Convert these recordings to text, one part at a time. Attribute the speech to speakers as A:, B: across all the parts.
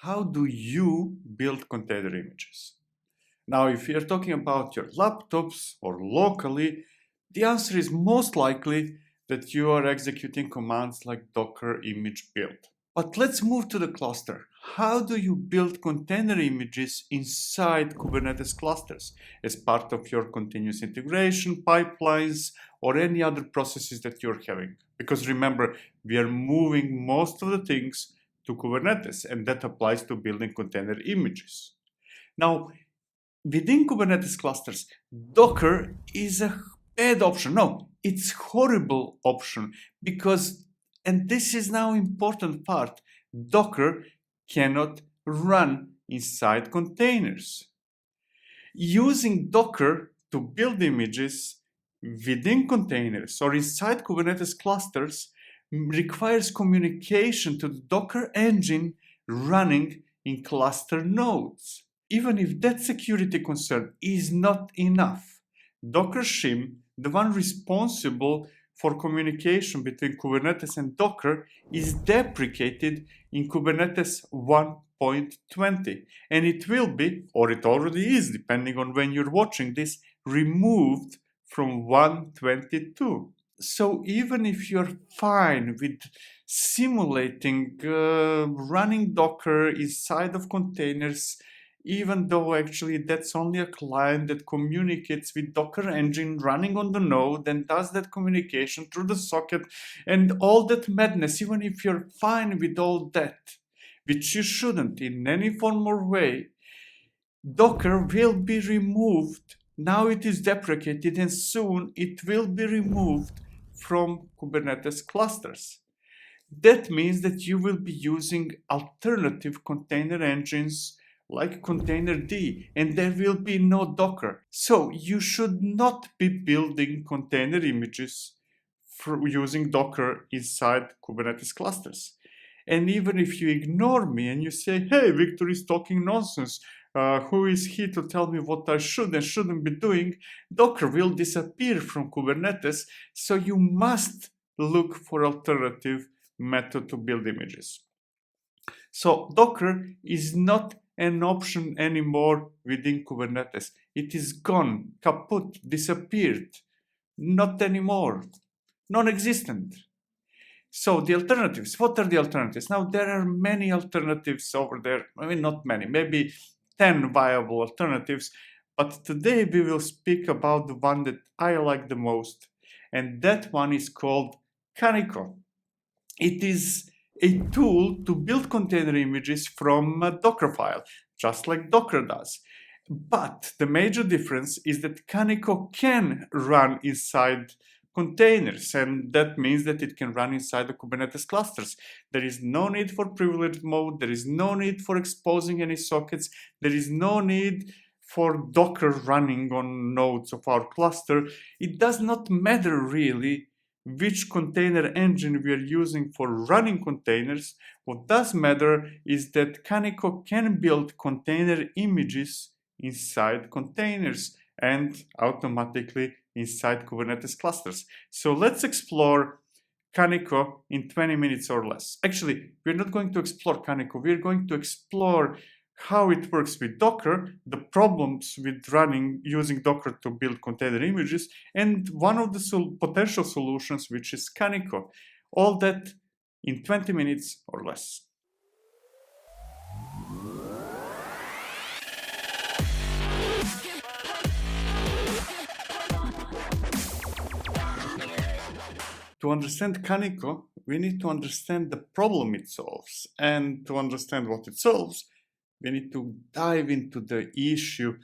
A: how do you build container images? Now, if you're talking about your laptops or locally, the answer is most likely that you are executing commands like docker image build. But let's move to the cluster. How do you build container images inside Kubernetes clusters as part of your continuous integration pipelines or any other processes that you're having? Because remember, we are moving most of the things to Kubernetes, and that applies to building container images. Now, within Kubernetes clusters, Docker is a bad option. No, it's horrible option because, and this is now important part, Docker cannot run inside containers. Using Docker to build images within containers or inside Kubernetes clusters requires communication to the Docker engine running in cluster nodes. Even if that security concern is not enough, Dockershim, the one responsible for communication between Kubernetes and Docker, is deprecated in Kubernetes 1.20, and it will be, or it already is, depending on when you're watching this, removed from 1.22. So even if you're fine with simulating running Docker inside of containers, even though actually that's only a client that communicates with Docker engine running on the node and does that communication through the socket and all that madness, even if you're fine with all that, which you shouldn't in any form or way, Docker will be removed. Now it is deprecated and soon it will be removed from Kubernetes clusters. That means that you will be using alternative container engines like containerd, and there will be no Docker. So you should not be building container images using Docker inside Kubernetes clusters. And even if you ignore me and you say, hey, Victor is talking nonsense, who is he to tell me what I should and shouldn't be doing, Docker will disappear from Kubernetes, so you must look for alternative method to build images. So Docker is not an option anymore within Kubernetes. It is gone, kaput, disappeared, not anymore, non-existent. So the alternatives, what are the alternatives? Now there are many alternatives over there. I mean, not many, maybe 10 viable alternatives, but today we will speak about the one that I like the most, and that one is called Kaniko. It is a tool to build container images from a Dockerfile, just like Docker does. But the major difference is that Kaniko can run inside containers, and that means that it can run inside the Kubernetes clusters. There is no need for privileged mode, there is no need for exposing any sockets, there is no need for Docker running on nodes of our cluster. It does not matter really which container engine we are using for running containers. What does matter is that Kaniko can build container images inside containers and automatically inside Kubernetes clusters. So let's explore Kaniko in 20 minutes or less. Actually, we're not going to explore Kaniko, we're going to explore how it works with Docker, the problems with using Docker to build container images, and one of the potential solutions, which is Kaniko. All that in 20 minutes or less. To understand Kaniko, we need to understand the problem it solves, and to understand what it solves, we need to dive into the issue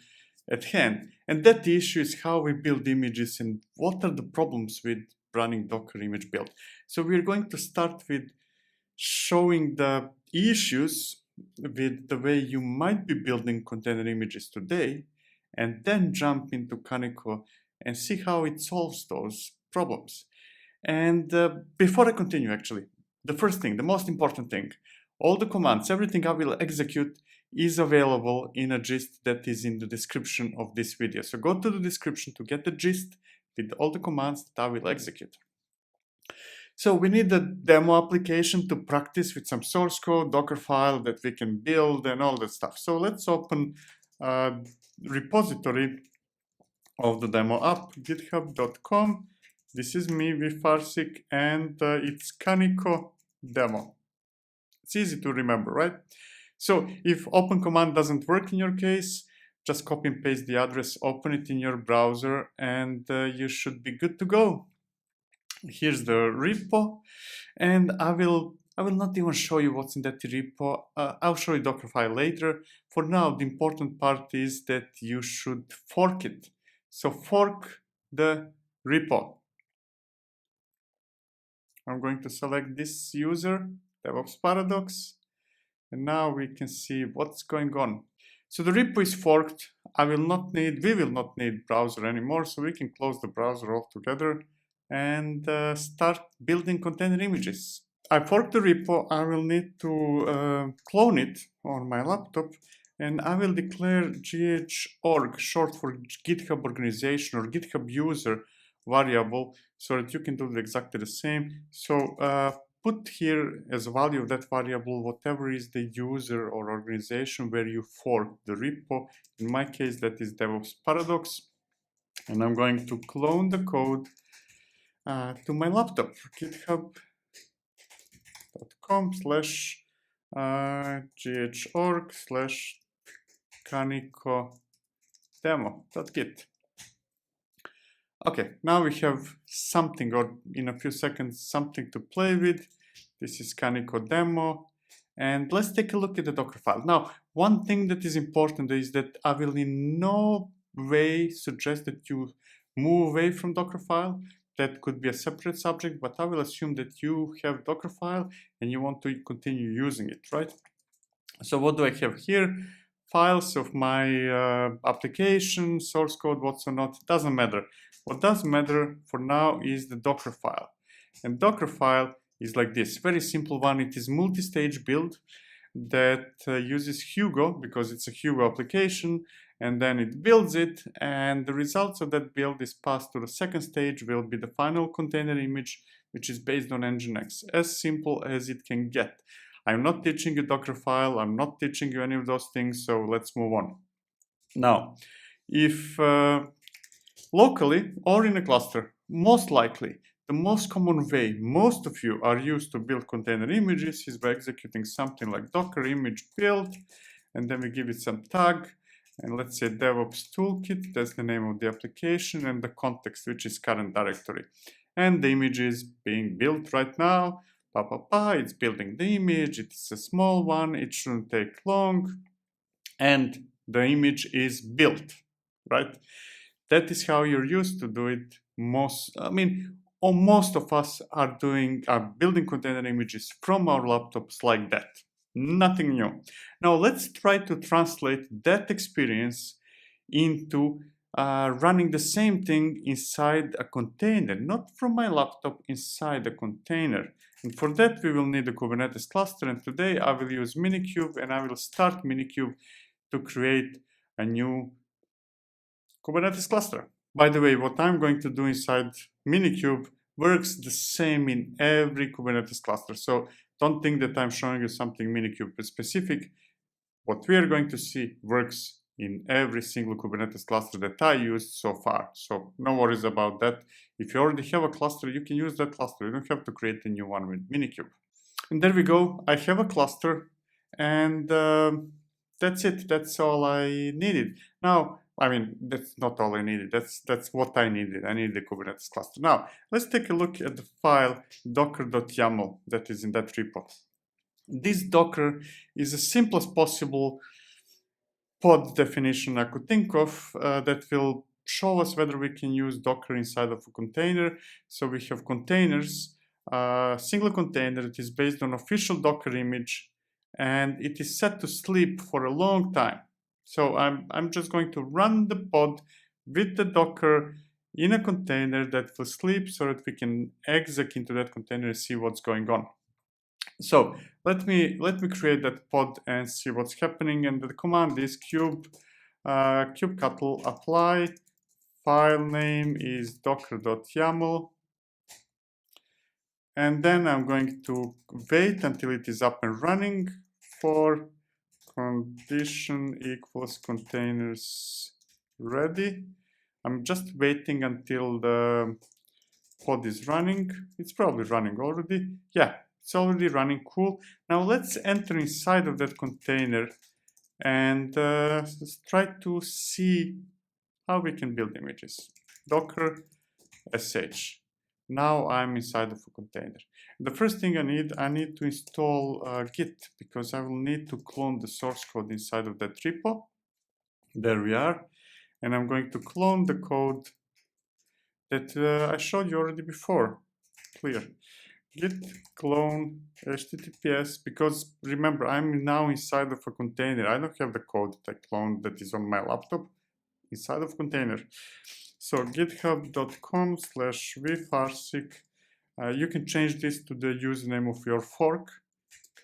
A: at hand. And that issue is how we build images and what are the problems with running Docker image build. So we're going to start with showing the issues with the way you might be building container images today, and then jump into Kaniko and see how it solves those problems. And before I continue, actually, the first thing, the most important thing, all the commands, everything I will execute is available in a gist that is in the description of this video. So go to the description to get the gist with all the commands that I will execute. So we need a demo application to practice with some source code, Dockerfile that we can build and all that stuff. So let's open a repository of the demo app, github.com. This is me, Vifarsik, and it's Kaniko demo. It's easy to remember, right? So if open command doesn't work in your case, just copy and paste the address, open it in your browser, and you should be good to go. Here's the repo, and I will not even show you what's in that repo. I'll show you Dockerfile later. For now, the important part is that you should fork it. So fork the repo. I'm going to select this user, DevOps Paradox, and now we can see what's going on. So the repo is forked. We will not need browser anymore, so we can close the browser altogether and start building container images. I forked the repo. I will need to clone it on my laptop, and I will declare gh.org, short for GitHub organization or GitHub user variable, so that you can do exactly the same. So put here as a value of that variable whatever is the user or organization where you fork the repo. In my case, that is DevOps Paradox. And I'm going to clone the code to my laptop, github.com/gh.org/Kaniko demo.git. Okay, now we have something, or in a few seconds, something to play with. This is Kaniko demo. And let's take a look at the Dockerfile. Now, one thing that is important is that I will in no way suggest that you move away from Dockerfile. That could be a separate subject, but I will assume that you have Dockerfile and you want to continue using it, right? So what do I have here? Files of my application, source code, what's or not, doesn't matter. What does matter for now is the Dockerfile. And Dockerfile is like this, very simple one. It is multi-stage build that uses Hugo, because it's a Hugo application, and then it builds it, and the results of that build is passed to the second stage, will be the final container image, which is based on Nginx. As simple as it can get. I'm not teaching you Dockerfile, I'm not teaching you any of those things, so let's move on. Now, if locally or in a cluster, most likely, the most common way most of you are used to build container images is by executing something like docker image build, and then we give it some tag, and let's say DevOps Toolkit, that's the name of the application, and the context, which is current directory. And the image is being built right now. It's building the image, it's a small one, it shouldn't take long, and the image is built, right? That is how you're used to do it. Most of us are building container images from our laptops like that. Nothing new. Now let's try to translate that experience into running the same thing inside a container, not from my laptop, inside a container. And for that, we will need a Kubernetes cluster. And today I will use Minikube, and I will start Minikube to create a new Kubernetes cluster. By the way, what I'm going to do inside Minikube works the same in every Kubernetes cluster. So don't think that I'm showing you something Minikube specific. What we are going to see works in every single Kubernetes cluster that I used so far. So no worries about that. If you already have a cluster, you can use that cluster. You don't have to create a new one with Minikube. And there we go. I have a cluster, and that's it. That's all I needed. Now, that's not all I needed. That's what I needed. I needed the Kubernetes cluster. Now, let's take a look at the file docker.yaml that is in that repo. This Docker is the simplest possible pod definition I could think of that will show us whether we can use Docker inside of a container. So we have containers, single container that is based on official Docker image, and it is set to sleep for a long time. So I'm just going to run the pod with the Docker in a container that will sleep so that we can exec into that container and see what's going on. So let me create that pod and see what's happening. And the command is kubectl apply. File name is docker.yaml. And then I'm going to wait until it is up and running for condition equals containers ready. I'm just waiting until the pod is running. It's probably running already. Yeah, it's already running. Cool. Now let's enter inside of that container and let's try to see how we can build images. Docker sh. Now I'm inside of a container. The first thing I need to install Git, because I will need to clone the source code inside of that repo. There we are. And I'm going to clone the code that I showed you already before. Clear. Git clone https, because remember, I'm now inside of a container. I don't have the code that I cloned that is on my laptop inside of container. So github.com/vfarsik. You can change this to the username of your fork,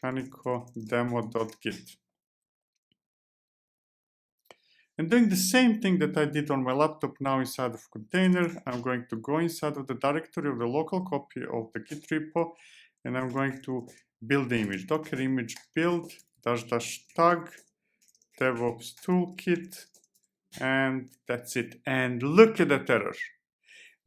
A: Kaniko demo.git. And doing the same thing that I did on my laptop now inside of container, I'm going to go inside of the directory of the local copy of the Git repo, and I'm going to build the image. Docker image build --tag DevOps toolkit, and that's it. And look at that error.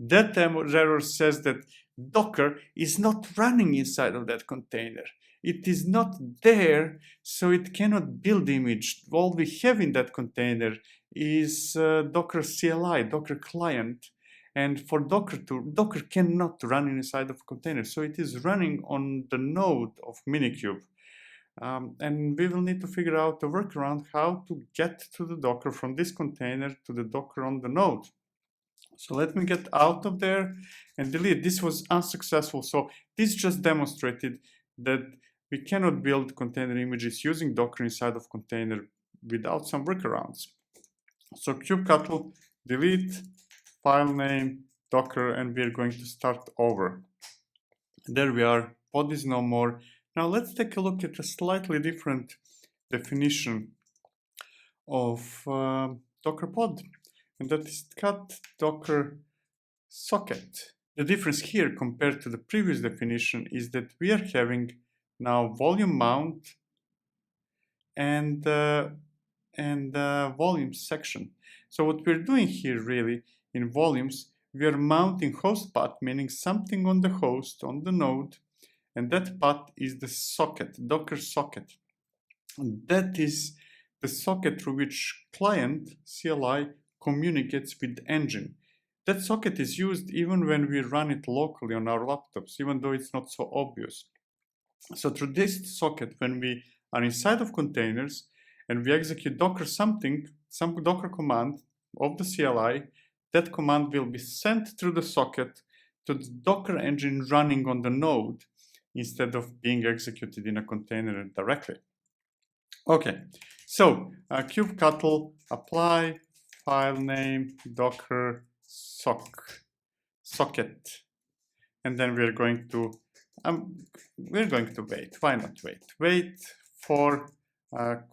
A: That error says that Docker is not running inside of that container. It is not there, so it cannot build the image. All we have in that container is Docker CLI, Docker client. And for Docker cannot run inside of a container, so it is running on the node of Minikube. And we will need to figure out a workaround how to get to the Docker from this container to the Docker on the node. So let me get out of there and delete. This was unsuccessful. So this just demonstrated that we cannot build container images using Docker inside of container without some workarounds. So kubectl delete file name Docker, and we're going to start over. There we are. Pod is no more. Now let's take a look at a slightly different definition of Docker pod, and that is cut Docker socket. The difference here compared to the previous definition is that we are having now volume mount and volume section. So what we're doing here really in volumes, we are mounting host path, meaning something on the host, on the node, and that path is the socket, Docker socket. And that is the socket through which client CLI communicates with the engine. That socket is used even when we run it locally on our laptops, even though it's not so obvious. So through this socket, when we are inside of containers and we execute Docker something, some Docker command of the CLI, that command will be sent through the socket to the Docker engine running on the node instead of being executed in a container directly. Okay, so kubectl apply file name Docker socket, and then we're going to wait. Why not wait? Wait for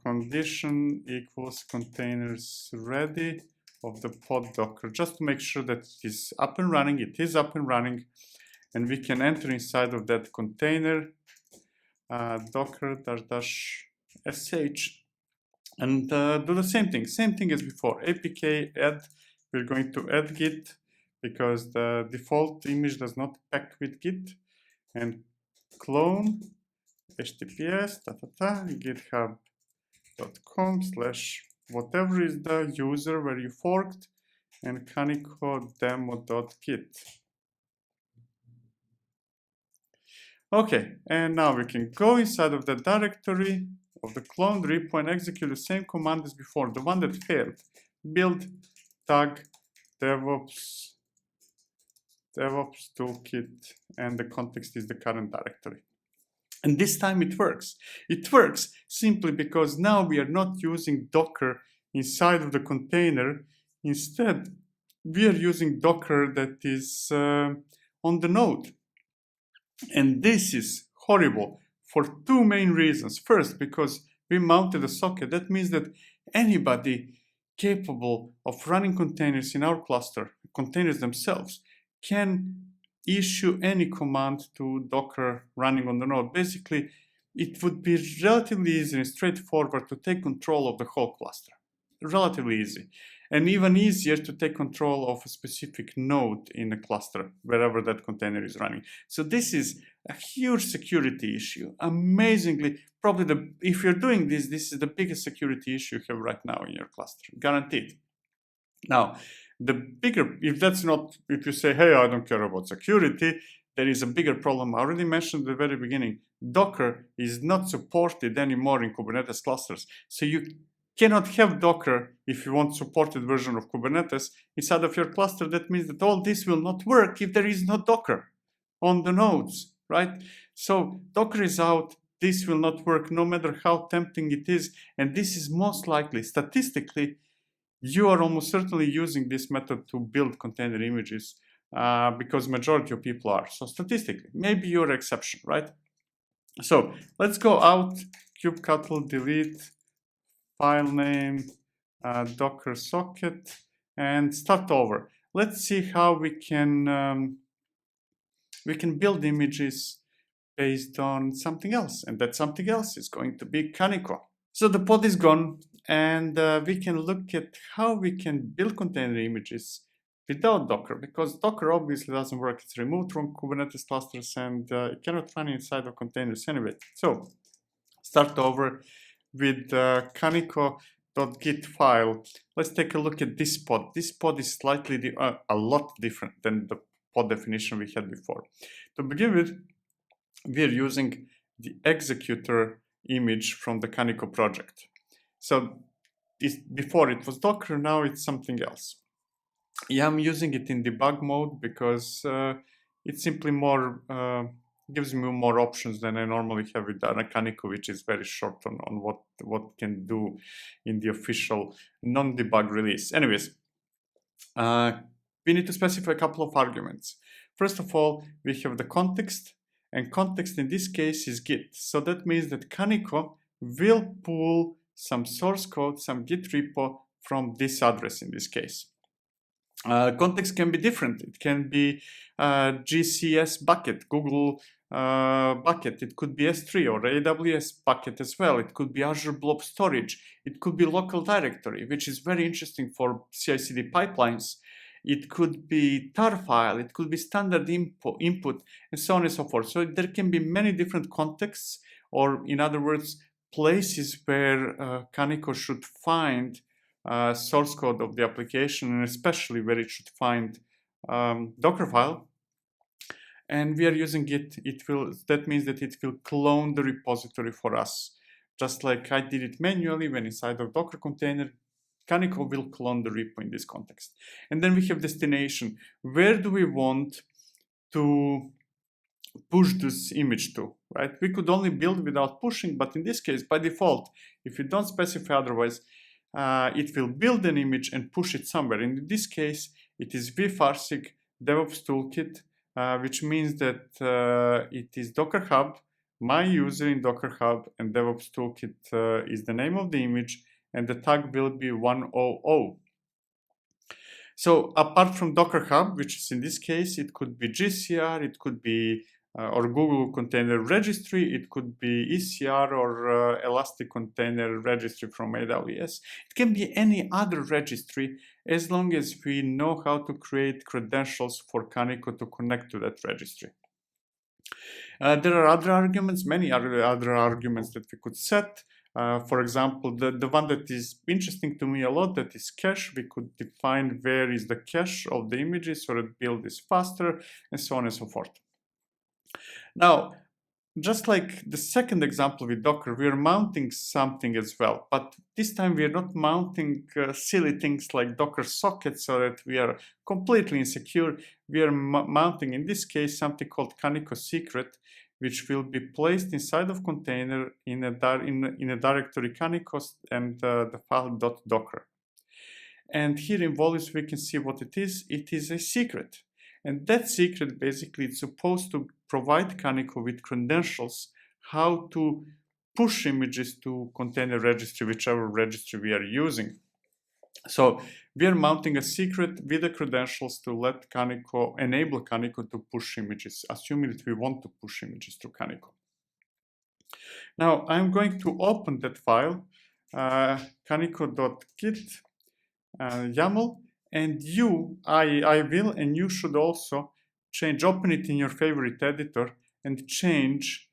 A: condition equals containers ready of the pod Docker, just to make sure that it is up and running. It is up and running, and we can enter inside of that container docker --sh and do the same thing as before. APK add, we're going to add git because the default image does not pack with git, and clone https github.com/whatever is the user where you forked, and Kaniko demo.git. Okay, and now we can go inside of the directory of the cloned repo and execute the same command as before, the one that failed. Build tag DevOps toolkit, and the context is the current directory. And this time it works. It works simply because now we are not using Docker inside of the container. Instead, we are using Docker that is on the node. And this is horrible for two main reasons. First, because we mounted a socket. That means that anybody capable of running containers in our cluster, containers themselves, can issue any command to Docker running on the node. Basically, it would be relatively easy and straightforward to take control of the whole cluster. Relatively easy. And even easier to take control of a specific node in a cluster, wherever that container is running. So this is a huge security issue. Amazingly, probably if you're doing this is the biggest security issue you have right now in your cluster, guaranteed. Now, the bigger, if you say, hey, I don't care about security, there is a bigger problem. I already mentioned at the very beginning, Docker is not supported anymore in Kubernetes clusters. So you cannot have Docker if you want supported version of Kubernetes inside of your cluster. That means that all this will not work if there is no Docker on the nodes, right? So Docker is out. This will not work no matter how tempting it is. And this is most likely, statistically, you are almost certainly using this method to build container images because majority of people are. So statistically, maybe you're an exception, right? So let's go out, kubectl delete file name, Docker socket, and start over. Let's see how we can build images based on something else, and that something else is going to be Kaniko. So the pod is gone, and we can look at how we can build container images without Docker, because Docker obviously doesn't work. It's removed from Kubernetes clusters, and it cannot run inside of containers anyway. So start over with kaniko.git file. Let's take a look at this pod. This pod is slightly a lot different than the pod definition we had before. To begin with, we are using the executor image from the Kaniko project. So before it was Docker, now it's something else. Yeah, I'm using it in debug mode because it's simply more gives me more options than I normally have with Kaniko, which is very short on what can do in the official non-debug release. Anyways, we need to specify a couple of arguments. First of all, we have the context, and context in this case is Git. So that means that Kaniko will pull some source code, some Git repo from this address in this case. Context can be different. It can be GCS bucket, Google bucket. It could be S3 or AWS bucket as well. It could be Azure Blob Storage. It could be local directory, which is very interesting for CI/CD pipelines. It could be tar file. It could be standard input, and so on and so forth. So there can be many different contexts, or in other words, places where Kaniko should find source code of the application, and especially where it should find Dockerfile. And we are using it. That means that it will clone the repository for us, just like I did it manually when inside of Docker container. Kaniko will clone the repo in this context. And then we have destination. Where do we want to push this image to, right? We could only build without pushing, but in this case, by default, if you don't specify otherwise, it will build an image and push it somewhere. In this case, it is vFarsig DevOps Toolkit, which means that it is Docker Hub, my user in Docker Hub, and DevOps Toolkit is the name of the image, and the tag will be 100. So apart from Docker Hub, which is in this case, it could be GCR, it could be or Google Container Registry, it could be ECR or Elastic Container Registry from AWS. It can be any other registry as long as we know how to create credentials for Kaniko to connect to that registry. There are other arguments, many other arguments that we could set. For example, the one that is interesting to me a lot, that is cache. We could define where is the cache of the images so that build is faster, and so on and so forth. Now, just like the second example with Docker, we are mounting something as well, but this time we are not mounting silly things like Docker sockets so that we are completely insecure. We are mounting, in this case, something called Kaniko secret, which will be placed inside of container in a directory Kaniko and the file .docker. And here in volumes we can see what it is. It is a secret. And that secret basically is supposed to provide Kaniko with credentials how to push images to container registry, whichever registry we are using. So we are mounting a secret with the credentials to let Kaniko, enable Kaniko to push images, assuming that we want to push images to Kaniko. Now I'm going to open that file, kaniko.git YAML, and I will, and you should also open it in your favorite editor and change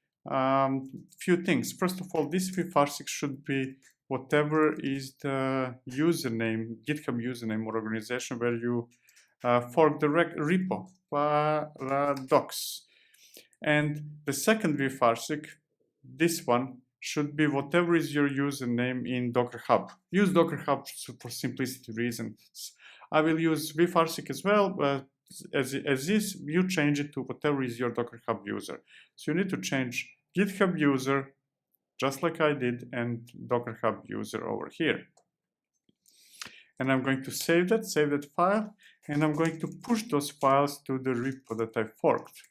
A: few things. First of all, this vparsec should be whatever is the username, GitHub username or organization where you fork the repo, docs. And the second vparsec, this one, should be whatever is your username in Docker Hub. Use Docker Hub for simplicity reasons. I will use vparsec as well, but as is, you change it to whatever is your Docker Hub user. So you need to change GitHub user, just like I did, and Docker Hub user over here. And I'm going to save that file, and I'm going to push those files to the repo that I forked.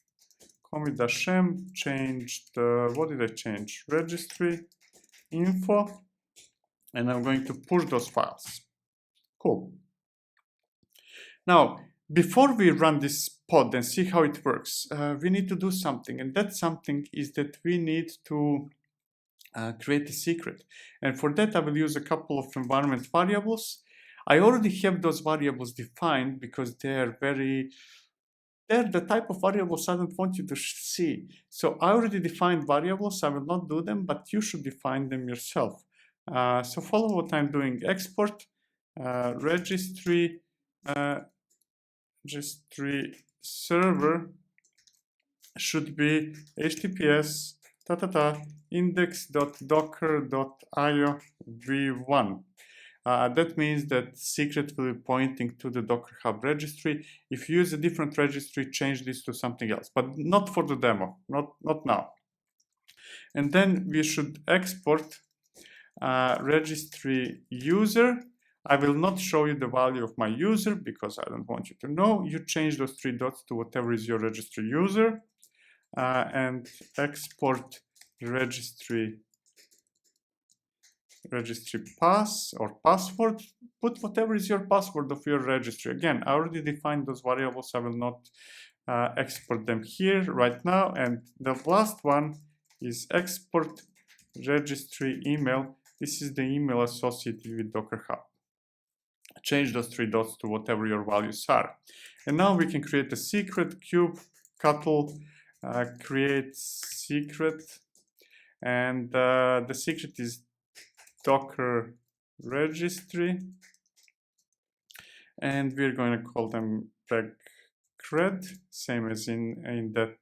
A: Commit-m, changed, what did I change? Registry, info, and I'm going to push those files. Cool. Now, before we run this pod and see how it works, we need to do something, and that something is that we need to create a secret. And for that, I will use a couple of environment variables. I already have those variables defined because they're the type of variables I don't want you to see. So I already defined variables. I will not do them, but you should define them yourself. So follow what I'm doing. Export registry server should be https index.docker.io v1. That means that secret will be pointing to the Docker Hub registry. If you use a different registry, change this to something else, but not for the demo, not now. And then we should export registry user. I will not show you the value of my user because I don't want you to know. You change those 3 dots to whatever is your registry user, and export registry pass or password. Put whatever is your password of your registry. Again, I already defined those variables. I will not export them here right now. And the last one is export registry email. This is the email associated with Docker Hub. Change those 3 dots to whatever your values are. And now we can create a secret. kubectl create secret, and the secret is Docker registry, and we're going to call them pegcred, same as in that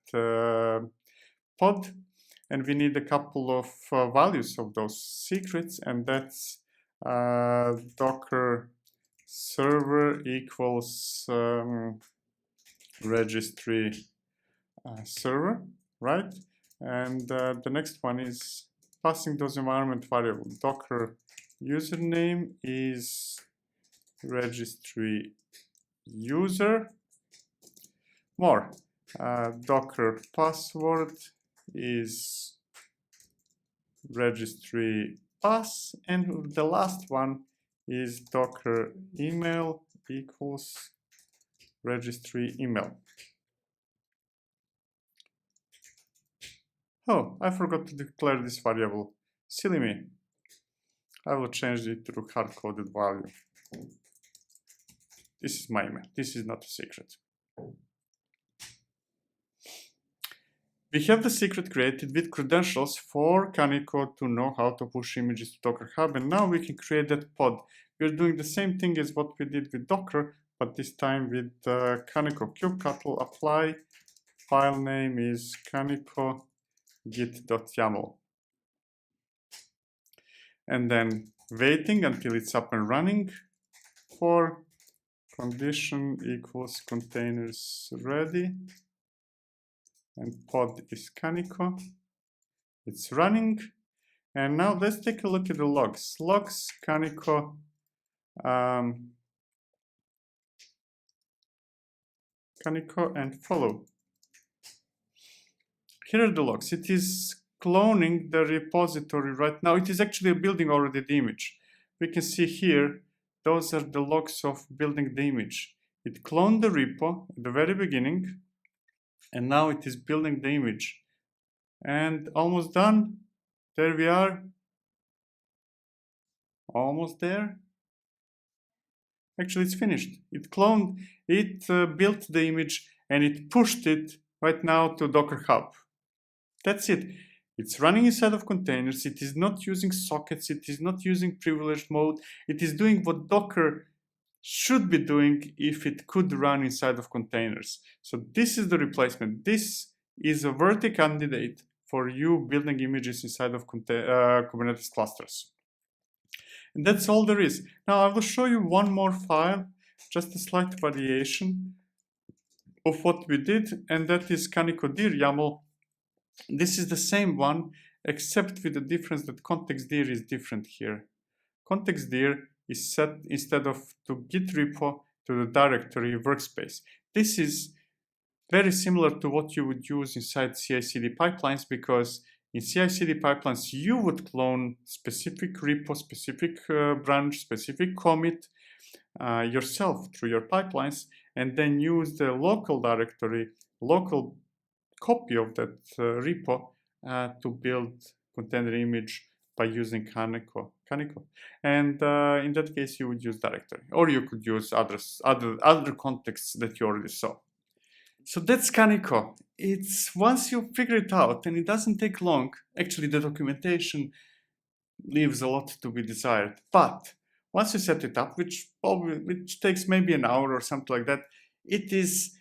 A: pod. And we need a couple of values of those secrets, and that's Docker server equals registry server, right? And the next one is passing those environment variables. Docker username is registry user. More. Docker password is registry pass. And the last one is Docker email equals registry email. Oh, I forgot to declare this variable. Silly me. I will change it to hard-coded value. This is my email. This is not a secret. We have the secret created with credentials for Kaniko to know how to push images to Docker Hub, and now we can create that pod. We're doing the same thing as what we did with Docker, but this time with Kaniko. kubectl apply. File name is Kaniko git.yaml. And then waiting until it's up and running for condition equals containers ready, and pod is Kaniko. It's running, and now let's take a look at the logs. Logs Kaniko Kaniko and follow. Here are the logs. It is cloning the repository right now. It is actually building already the image. We can see here those are the logs of building the image. It cloned the repo at the very beginning, and now it is building the image. And almost done. There we are. Almost there. Actually, it's finished. It cloned, it built the image, and it pushed it right now to Docker Hub. That's it. It's running inside of containers. It is not using sockets. It is not using privileged mode. It is doing what Docker should be doing if it could run inside of containers. So this is the replacement. This is a worthy candidate for you building images inside of Kubernetes clusters. And that's all there is. Now I will show you one more file, just a slight variation of what we did, and that is Kaniko dir YAML. This is the same one, except with the difference that context dir is different here. Context dir is set instead of to git repo to the directory workspace. This is very similar to what you would use inside CI/CD pipelines, because in CI/CD pipelines you would clone specific repo, specific branch, specific commit yourself through your pipelines, and then use the local directory, local copy of that repo to build container image by using Kaniko. And in that case, you would use directory, or you could use other contexts that you already saw. So that's Kaniko. It's once you figure it out, and it doesn't take long. Actually, the documentation leaves a lot to be desired. But once you set it up, which takes maybe an hour or something like that, it is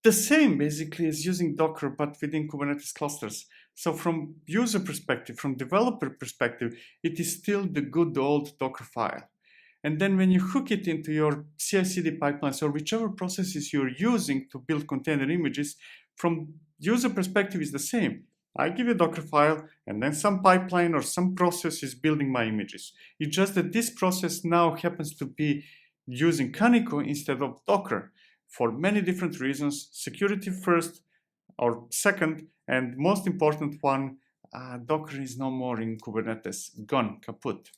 A: the same basically as using Docker, but within Kubernetes clusters. So from user perspective, from developer perspective, it is still the good old Dockerfile. And then when you hook it into your CI/CD pipelines or whichever processes you're using to build container images, from user perspective is the same. I give you a Dockerfile, and then some pipeline or some process is building my images. It's just that this process now happens to be using Kaniko instead of Docker for many different reasons. Security first, or second, and most important one, Docker is no more in Kubernetes. Gone, kaput.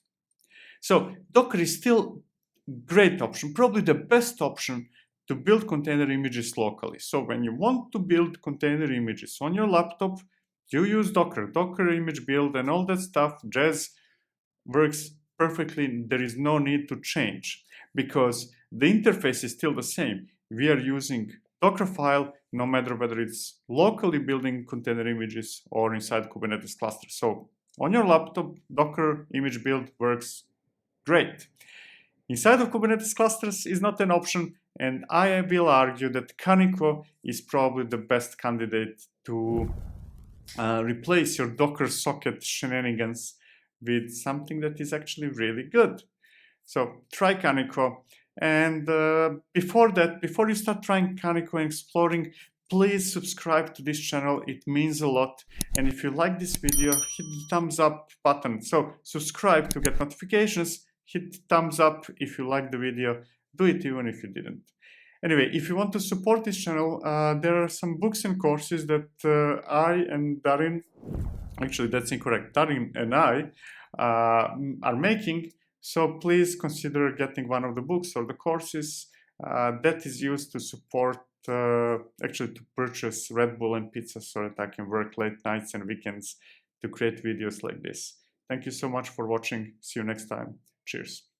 A: So Docker is still a great option, probably the best option to build container images locally. So when you want to build container images on your laptop, you use Docker image build and all that stuff. Jazz works perfectly. There is no need to change because the interface is still the same. We are using Dockerfile no matter whether it's locally building container images or inside Kubernetes cluster. So on your laptop, Docker image build works great. Inside of Kubernetes clusters is not an option, and I will argue that Kaniko is probably the best candidate to replace your Docker socket shenanigans with something that is actually really good. So try Kaniko. And before you start trying Kaniko and exploring, please subscribe to this channel. It means a lot. And if you like this video, hit the thumbs up button. So subscribe to get notifications. Hit thumbs up if you like the video. Do it even if you didn't. Anyway, if you want to support this channel, there are some books and courses that I and Darin, actually that's incorrect, Darin and I are making. So please consider getting one of the books or the courses that is used to support, actually to purchase Red Bull and pizza so that I can work late nights and weekends to create videos like this. Thank you so much for watching. See you next time. Cheers.